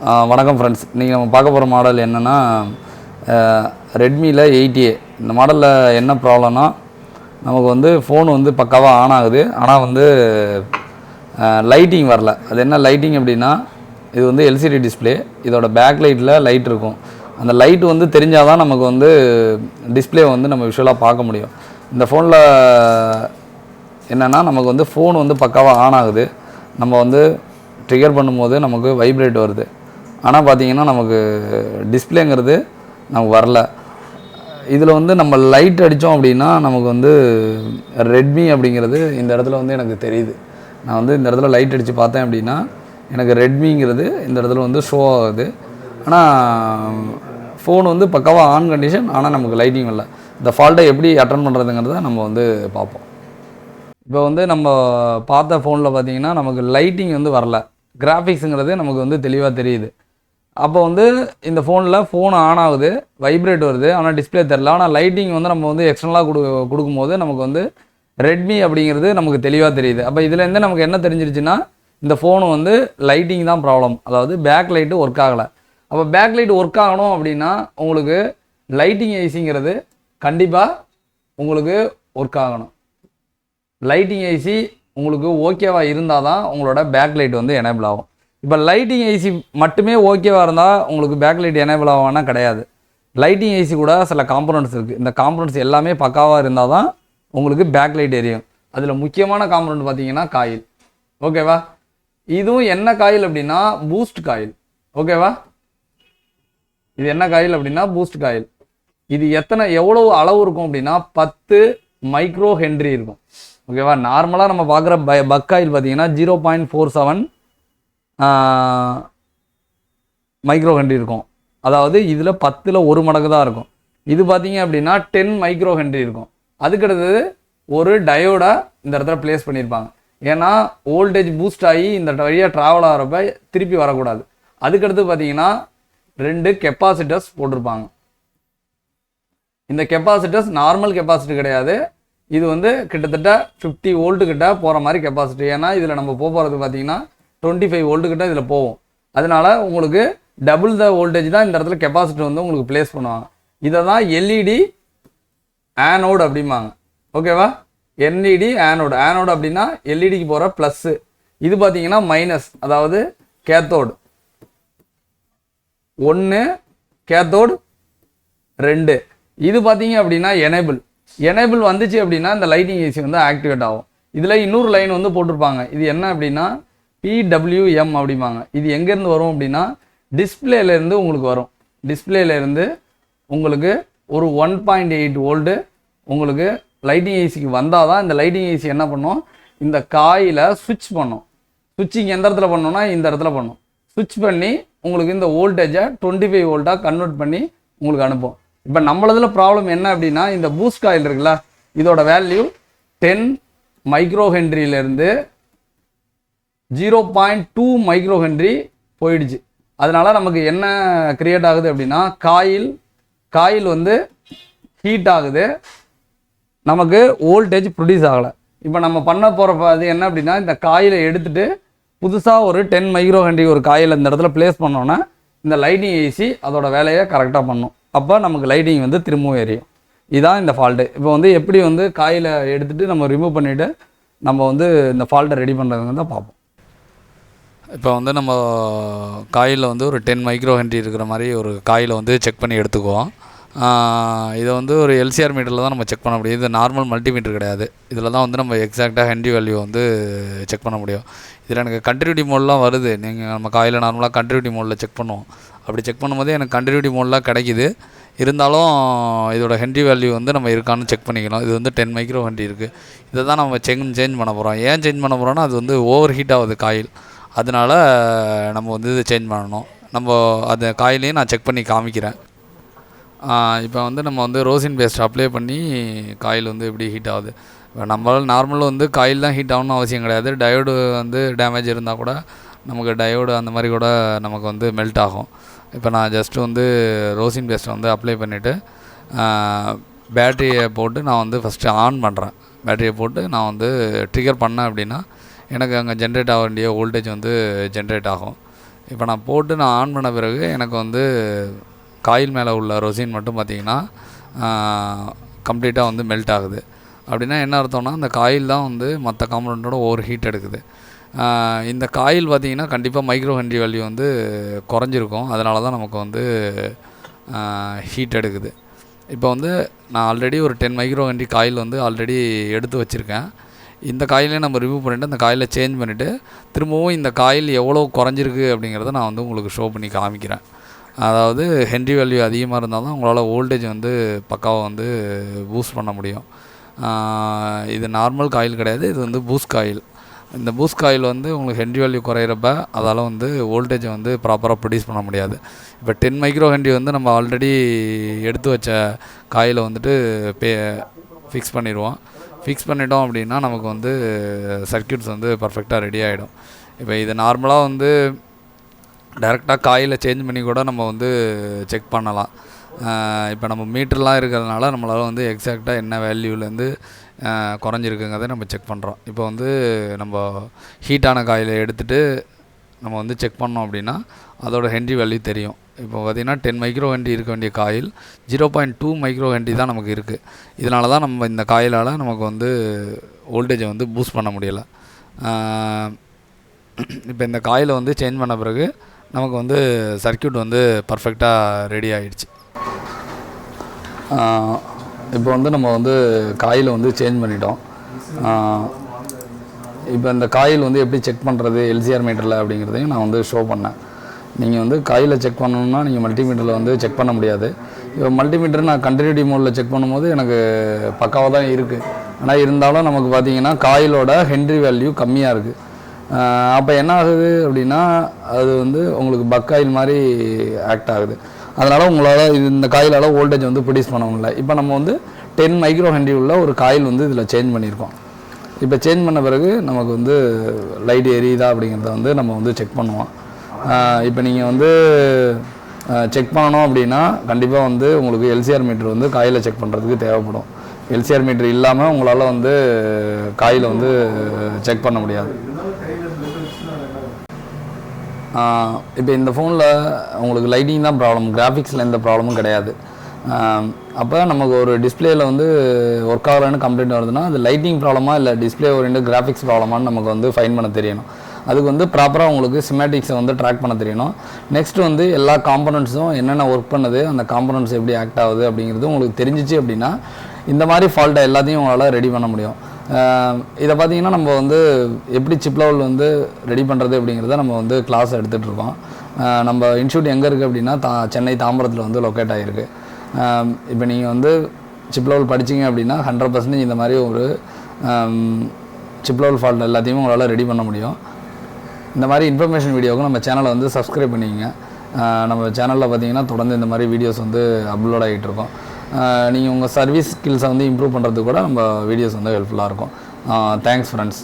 வணக்கம் ஃப்ரெண்ட்ஸ். இன்றைக்கி நம்ம பார்க்க போகிற மாடல் என்னென்னா ரெட்மியில் 8A. இந்த மாடலில் என்ன ப்ராப்ளம்னா, நமக்கு வந்து ஃபோன் வந்து பக்காவாக ஆன் ஆகுது, ஆனால் வந்து லைட்டிங் வரல. அது என்ன லைட்டிங் அப்படின்னா, இது வந்து எல்சிடி டிஸ்பிளே. இதோட பேக் லைட்டில் லைட் இருக்கும். அந்த லைட் வந்து தெரிஞ்சால் தான் நமக்கு வந்து டிஸ்பிளே வந்து நம்ம விஷுவலாக பார்க்க முடியும். இந்த ஃபோனில் என்னென்னா, நமக்கு வந்து ஃபோன் வந்து பக்காவாக ஆன் ஆகுது. நம்ம வந்து ட்ரிகர் பண்ணும்போது நமக்கு வைப்ரேட் வருது. ஆனால் பார்த்திங்கன்னா நமக்கு டிஸ்பிளேங்கிறது நமக்கு வரல. இதில் வந்து நம்ம லைட் அடித்தோம் அப்படின்னா நமக்கு வந்து ரெட்மி அப்படிங்கிறது இந்த இடத்துல வந்து எனக்கு தெரியுது. நான் வந்து இந்த இடத்துல லைட் அடித்து பார்த்தேன் அப்படின்னா எனக்கு ரெட்மிங்கிறது இந்த இடத்துல வந்து ஷோ ஆகுது. ஆனால் ஃபோன் வந்து பக்காவாக ஆன் கண்டிஷன், ஆனால் நமக்கு லைட்டிங் வரல. இந்த ஃபால்ட்டை எப்படி அட்டன் பண்ணுறதுங்கிறத நம்ம வந்து பார்ப்போம். இப்போ வந்து நம்ம பார்த்த ஃபோனில் பார்த்திங்கன்னா நமக்கு லைட்டிங் வந்து வரல. கிராஃபிக்ஸுங்கிறது நமக்கு வந்து தெளிவாக தெரியுது. அப்போ வந்து இந்த ஃபோன் ஆன் ஆகுது, வைப்ரேட் வருது, ஆனால் டிஸ்பிளே தெரில. ஆனால் லைட்டிங் வந்து நம்ம வந்து எக்ஸ்டர்னலாக கொடுக்கும்போது நமக்கு வந்து ரெட்மி அப்படிங்கிறது நமக்கு தெளிவாக தெரியுது. அப்போ இதுலேருந்து நமக்கு என்ன தெரிஞ்சிருச்சுன்னா, இந்த ஃபோனு வந்து லைட்டிங் தான் ப்ராப்ளம். அதாவது பேக் லைட்டு ஒர்க் ஆகலை. அப்போ பேக் லைட் ஒர்க் ஆகணும் அப்படின்னா உங்களுக்கு லைட்டிங் ஐசிங்கிறது கண்டிப்பாக உங்களுக்கு ஒர்க் ஆகணும். லைட்டிங் ஐசி உங்களுக்கு ஓகேவாக இருந்தால் தான் உங்களோட பேக் லைட் வந்து எனேபிள் ஆகும். இப்போ லைட்டிங் ஐசி மட்டுமே ஓகேவாக இருந்தால் உங்களுக்கு பேக் லைட் எனேபிள் ஆகும்னா கிடையாது. லைட்டிங் ஐசி கூட சில காம்பனண்ட்ஸ் இருக்குது. இந்த காம்பனண்ட்ஸ் எல்லாமே பக்காவாக இருந்தால் தான் உங்களுக்கு பேக் லைட் எரியும். அதில் முக்கியமான காம்பனண்ட் பார்த்தீங்கன்னா காயில். ஓகேவா? இதுவும் என்ன காயில் அப்படின்னா பூஸ்ட் காயில். ஓகேவா? இது என்ன காயில் அப்படின்னா பூஸ்ட் காயில். இது எவ்வளவு அளவு இருக்கும் அப்படின்னா 10 மைக்ரோ ஹென்ரி இருக்கும். ஓகேவா? நார்மலாக நம்ம பார்க்குற பக் காயில் பார்த்தீங்கன்னா 0.47 மைக்ரோ ஹென்ரி இருக்கும். அதாவது இதில் 10ல் 1 மடங்கு தான் இருக்கும். இது பார்த்தீங்க அப்படின்னா 10 மைக்ரோ ஹென்ரி இருக்கும். அதுக்கடுத்தது ஒரு டயோடை இந்த இடத்துல பிளேஸ் பண்ணியிருப்பாங்க. ஏன்னா வோல்டேஜ் பூஸ்ட் ஆகி இந்த வழியாக ட்ராவல் ஆகிறப்ப திருப்பி வரக்கூடாது. அதுக்கடுத்து பார்த்தீங்கன்னா 2 கெப்பாசிட்டர்ஸ் போட்டிருப்பாங்க. இந்த கெப்பாசிட்டர்ஸ் நார்மல் கெப்பாசிட்டி கிடையாது. இது வந்து கிட்டத்தட்ட 50 வோல்ட்டு கிட்ட போகிற மாதிரி கெப்பாசிட்டி. ஏன்னா இதில் நம்ம போகிறது பார்த்தீங்கன்னா 25 வோல்ட்டு கிட்ட இதில் போகும். அதனால உங்களுக்கு டபுள் த வோல்டேஜ் தான் இந்த இடத்துல கெப்பாசிட்டர் வந்து உங்களுக்கு பிளேஸ் பண்ணுவாங்க. இதை தான் எல்இடி ஆனோடு அப்படிம்பாங்க. ஓகேவா? எல்இடி ஆனோடு அப்படின்னா எல்இடிக்கு போகிற ப்ளஸ்ஸு. இது பார்த்தீங்கன்னா மைனஸ், அதாவது கேத்தோடு 1, கேத்தோடு 2. இது பார்த்தீங்க அப்படின்னா எனேபிள் வந்துச்சு அப்படின்னா இந்த லைட்டிங் ஏசி வந்து ஆக்டிவேட் ஆகும். இதில் இன்னொரு லைன் வந்து போட்டிருப்பாங்க. இது என்ன அப்படின்னா PWM அப்படிம்பாங்க. இது எங்கேருந்து வரும் அப்படின்னா டிஸ்பிளேலேருந்து உங்களுக்கு வரும். டிஸ்பிளேலேருந்து உங்களுக்கு ஒரு 1.8 வோல்ட்டு உங்களுக்கு லைட்டிங் ஏசிக்கு வந்தால் தான் இந்த லைட்டிங் ஏசி என்ன பண்ணும், இந்த காயில் சுவிட்ச் பண்ணும். சுவிட்சிங் எந்த இடத்துல பண்ணோன்னா இந்த இடத்துல பண்ணும். சுவிட்ச் பண்ணி உங்களுக்கு இந்த வோல்டேஜை 25 வோல்ட்டாக கன்வெர்ட் பண்ணி உங்களுக்கு அனுப்பும். இப்போ நம்மளதில் ப்ராப்ளம் என்ன அப்படின்னா, இந்த பூஸ்ட் காயில் இருக்குல்ல, இதோட வேல்யூ 10 மைக்ரோ ஹென்ரியிலேருந்து 0.2 மைக்ரோ ஹென்ரி போயிடுச்சு. அதனால நமக்கு என்ன கிரியேட் ஆகுது அப்படின்னா, காயில் வந்து ஹீட் ஆகுது, நமக்கு வோல்டேஜ் ப்ரொடியூஸ் ஆகலை. இப்போ நம்ம பண்ண போகிற அது என்ன அப்படின்னா, இந்த காயிலை எடுத்துகிட்டு புதுசாக ஒரு 10 மைக்ரோ ஹென்ரி ஒரு காயில் இந்த இடத்துல பிளேஸ் பண்ணோன்னா இந்த லைட்டிங் ஏசி அதோட வேலையை கரெக்டாக பண்ணும். அப்போ நமக்கு லைட்டிங் வந்து திரும்பவும் எரியும். இதுதான் இந்த ஃபால்ட்டு. இப்போ வந்து எப்படி வந்து காயில் எடுத்துகிட்டு நம்ம ரிமூவ் பண்ணிவிட்டு நம்ம வந்து இந்த ஃபால்ட்டை ரெடி பண்ணுறதுங்க தான் பார்ப்போம். இப்போ வந்து நம்ம காயில் வந்து ஒரு 10 மைக்ரோ ஹென்ரி இருக்கிற மாதிரி ஒரு காயில் வந்து செக் பண்ணி எடுத்துக்குவோம். இதை வந்து ஒரு எல்சிஆர் மீட்டரில் தான் நம்ம செக் பண்ண முடியும். இது நார்மல் மல்டிமீட்டர் கிடையாது. இதில் தான் வந்து நம்ம எக்ஸாக்டாக ஹென்ரி வேல்யூ வந்து செக் பண்ண முடியும். இதில் எனக்கு கண்டினியூட்டி மோட்லாம் வருது. நம்ம காயில் நார்மலாக கண்டினியூட்டி மோடில் செக் பண்ணுவோம். அப்படி செக் பண்ணும்போது எனக்கு கண்டினியூட்டி மோட்லாம் கிடைக்கிது. இருந்தாலும் இதோட ஹென்ரி வேல்யூ வந்து நம்ம இருக்கான்னு செக் பண்ணிக்கணும். இது வந்து 10 மைக்ரோ ஹென்ரி இருக்குது. இதை தான் நம்ம சேஞ்ச் பண்ண போகிறோம். ஏன் சேஞ்ச் பண்ண போகிறோன்னா, அது வந்து ஓவர் ஹீட் ஆகுது காயில். அதனால நம்ம வந்து இது சேஞ்ச் பண்ணணும். நம்ம அந்த காயிலையும் நான் செக் பண்ணி காமிக்கிறேன். இப்போ வந்து நம்ம வந்து ரோசின் பேஸ்ட் அப்ளை பண்ணி காயில் வந்து எப்படி ஹீட் ஆகுது. இப்போ நம்மளால் நார்மலாக வந்து காயில் தான் ஹீட் ஆகணும்னு அவசியம் கிடையாது. டயோடு வந்து டேமேஜ் இருந்தால் கூட நமக்கு டயோடு அந்த மாதிரி கூட நமக்கு வந்து மெல்ட் ஆகும். இப்போ நான் ஜஸ்ட்டு வந்து ரோசின் பேஸ்ட்டை வந்து அப்ளை பண்ணிவிட்டு பேட்டரியை போட்டு நான் வந்து ஃபஸ்ட்டு ஆன் பண்ணுறேன். பேட்டரியை போட்டு நான் வந்து ட்ரிகர் பண்ணேன் அப்படின்னா எனக்கு அங்கே ஜென்ரேட் ஆக வேண்டிய வோல்டேஜ் வந்து ஜென்ரேட் ஆகும். இப்போ நான் போட்டு நான் ஆன் பண்ண பிறகு எனக்கு வந்து காயில் மேலே உள்ள ரொசின் மட்டும் பார்த்திங்கன்னா கம்ப்ளீட்டாக வந்து மெல்ட் ஆகுது. அப்படின்னா என்ன அர்த்தம்னா அந்த காயில் தான் வந்து மற்ற காம்பனண்ட்டோட ஓவர் ஹீட் எடுக்குது. இந்த காயில் பார்த்திங்கன்னா கண்டிப்பாக மைக்ரோ ஹென்றி வேல்யூ வந்து குறைஞ்சிருக்கும். அதனால தான் நமக்கு வந்து ஹீட் எடுக்குது. இப்போ வந்து நான் ஆல்ரெடி ஒரு 10 மைக்ரோ ஹென்றி காயில் வந்து ஆல்ரெடி எடுத்து வச்சுருக்கேன். இந்த காயிலே நம்ம ரிமூவ் பண்ணிவிட்டு அந்த காயிலை சேஞ்ச் பண்ணிவிட்டு திரும்பவும் இந்த காயில் எவ்வளோ குறைஞ்சிருக்கு அப்படிங்கிறத நான் வந்து உங்களுக்கு ஷோ பண்ணி காமிக்கிறேன். அதாவது ஹென்றி வேல்யூ அதிகமாக இருந்தால் தான் உங்களால் வோல்டேஜ் வந்து பக்காவாக வந்து பூஸ்ட் பண்ண முடியும். இது நார்மல் காயில் கிடையாது, இது வந்து பூஸ்ட் காயில். இந்த பூஸ்ட் காயில் வந்து உங்களுக்கு ஹென்றி வேல்யூ குறையிறப்ப அதால் வந்து வோல்டேஜை வந்து ப்ராப்பராக ப்ரொடியூஸ் பண்ண முடியாது. இப்போ 10 மைக்ரோ ஹென்றி வந்து நம்ம ஆல்ரெடி எடுத்து வச்ச காயில் வந்துட்டு ஃபிக்ஸ் பண்ணிடுவோம். ஃபிக்ஸ் பண்ணிட்டோம் அப்படின்னா நமக்கு வந்து சர்க்யூட்ஸ் வந்து பர்ஃபெக்டாக ரெடி ஆகிடும். இப்போ இது நார்மலாக வந்து டைரெக்டாக காயில் சேஞ்ச் பண்ணி கூட நம்ம வந்து செக் பண்ணலாம். இப்போ நம்ம மீட்டர்லாம் இருக்கிறதுனால நம்மளால் வந்து எக்ஸாக்டாக என்ன வேல்யூலேருந்து குறைஞ்சிருக்குங்கிறத நம்ம செக் பண்ணுறோம். இப்போ வந்து நம்ம ஹீட்டான காயில் எடுத்துகிட்டு நம்ம வந்து செக் பண்ணோம் அப்படின்னா அதோட ஹென்றி வேல்யூ தெரியும். இப்போ பார்த்திங்கன்னா 10 மைக்ரோ ஹென்றி இருக்க வேண்டிய காயில் 0.2 மைக்ரோ ஹென்றி தான் நமக்கு இருக்குது. இதனால தான் நம்ம இந்த காயிலால் நமக்கு வந்து வோல்டேஜை வந்து பூஸ்ட் பண்ண முடியலை. இப்போ இந்த காயிலை வந்து சேஞ்ச் பண்ண பிறகு நமக்கு வந்து சர்க்யூட் வந்து பர்ஃபெக்டாக ரெடி ஆகிடுச்சு. இப்போ வந்து நம்ம வந்து காயில் வந்து சேஞ்ச் பண்ணிட்டோம். இப்போ இந்த காயில் வந்து எப்படி செக் பண்ணுறது எல்சிஆர் மீட்டரில் அப்படிங்கிறதையும் நான் வந்து ஷோ பண்ணேன். நீங்கள் வந்து காயில் செக் பண்ணணுன்னா நீங்கள் மல்டிமீட்டரில் வந்து செக் பண்ண முடியாது. இப்போ மல்டிமீட்டர் நான் கண்டினியூட்டி மோடில் செக் பண்ணும்போது எனக்கு பக்காவாக தான் இருக்குது. ஆனால் இருந்தாலும் நமக்கு பார்த்திங்கன்னா காயிலோட ஹென்றி வேல்யூ கம்மியாக இருக்குது. அப்போ என்ன ஆகுது அப்படின்னா அது வந்து உங்களுக்கு பக் காயில் மாதிரி ஆக்ட் ஆகுது. அதனால் உங்களால் இந்த காயிலால் வோல்டேஜ் வந்து ப்ரொடியூஸ் பண்ண முடியல. இப்போ நம்ம வந்து 10 மைக்ரோ ஹென்றி உள்ள ஒரு காயில் வந்து இதில் சேஞ்ச் பண்ணியிருக்கோம். இப்போ சேஞ்ச் பண்ண பிறகு நமக்கு வந்து லைட் எரியுதா அப்படிங்கிறத வந்து நம்ம வந்து செக் பண்ணுவோம். இப்போ நீங்கள் வந்து செக் பண்ணணும் அப்படின்னா கண்டிப்பாக வந்து உங்களுக்கு எல்சிஆர் மீட்டர் வந்து காயில் செக் பண்ணுறதுக்கு தேவைப்படும். எல்சிஆர் மீட்டர் இல்லாமல் உங்களால் வந்து காயில் வந்து செக் பண்ண முடியாது. இப்போ இந்த ஃபோனில் உங்களுக்கு லைட்டிங் தான் ப்ராப்ளம், கிராஃபிக்ஸில் எந்த ப்ராப்ளமும் கிடையாது. அப்போ நமக்கு ஒரு டிஸ்பிளேயில் வந்து ஒர்க் ஆகலன்னு கம்ப்ளைண்ட் வருதுன்னா அது லைட்டிங் ப்ராப்ளமா இல்லை டிஸ்பிளே ஓரியன்ட் கிராஃபிக்ஸ் ப்ராப்ளமானு நமக்கு வந்து ஃபைன் பண்ண தெரியணும். அதுக்கு வந்து ப்ராப்பராக உங்களுக்கு சிமேட்டிக்ஸை வந்து ட்ராக் பண்ண தெரியணும். நெக்ஸ்ட் வந்து எல்லா காம்பனண்ட்ஸும் என்னென்ன ஒர்க் பண்ணுது, அந்த காம்பனண்ட்ஸ் எப்படி ஆக்ட் ஆகுது அப்படிங்கிறது உங்களுக்கு தெரிஞ்சிச்சு அப்படின்னா இந்த மாதிரி ஃபால்ட்டை எல்லாத்தையும் உங்களால் ரெடி பண்ண முடியும். இதை பார்த்திங்கன்னா நம்ம வந்து எப்படி சிப் லெவல் வந்து ரெடி பண்ணுறது அப்படிங்கிறத நம்ம வந்து கிளாஸ் எடுத்துகிட்ருக்கோம். நம்ம இன்ஸ்டியூட் எங்கே இருக்குது அப்படின்னா சென்னை தாம்பரத்தில் வந்து லொக்கேட் ஆகிருக்கு. இப்போ நீங்கள் வந்து சிப் லெவல் படிச்சிங்க அப்படின்னா 100% இந்த மாதிரி ஒரு சிப் லெவல் ஃபால்ட் எல்லாத்தையும் உங்களால் ரெடி பண்ண முடியும். இந்த மாதிரி இன்ஃபர்மேஷன் வீடியோவுக்கு நம்ம சேனலை வந்து சப்ஸ்கிரைப் பண்ணிக்கங்க. நம்ம சேனலில் பார்த்திங்கன்னா தொடர்ந்து இந்த மாதிரி வீடியோஸ் வந்து அப்லோட் ஆகிட்டு இருக்கோம். நீங்கள் உங்கள் சர்வீஸ் ஸ்கில்ஸை வந்து இம்ப்ரூவ் பண்ணுறதுக்கு கூட நம்ம வீடியோஸ் வந்து ஹெல்ப்ஃபுல்லாக இருக்கும். Thanks friends.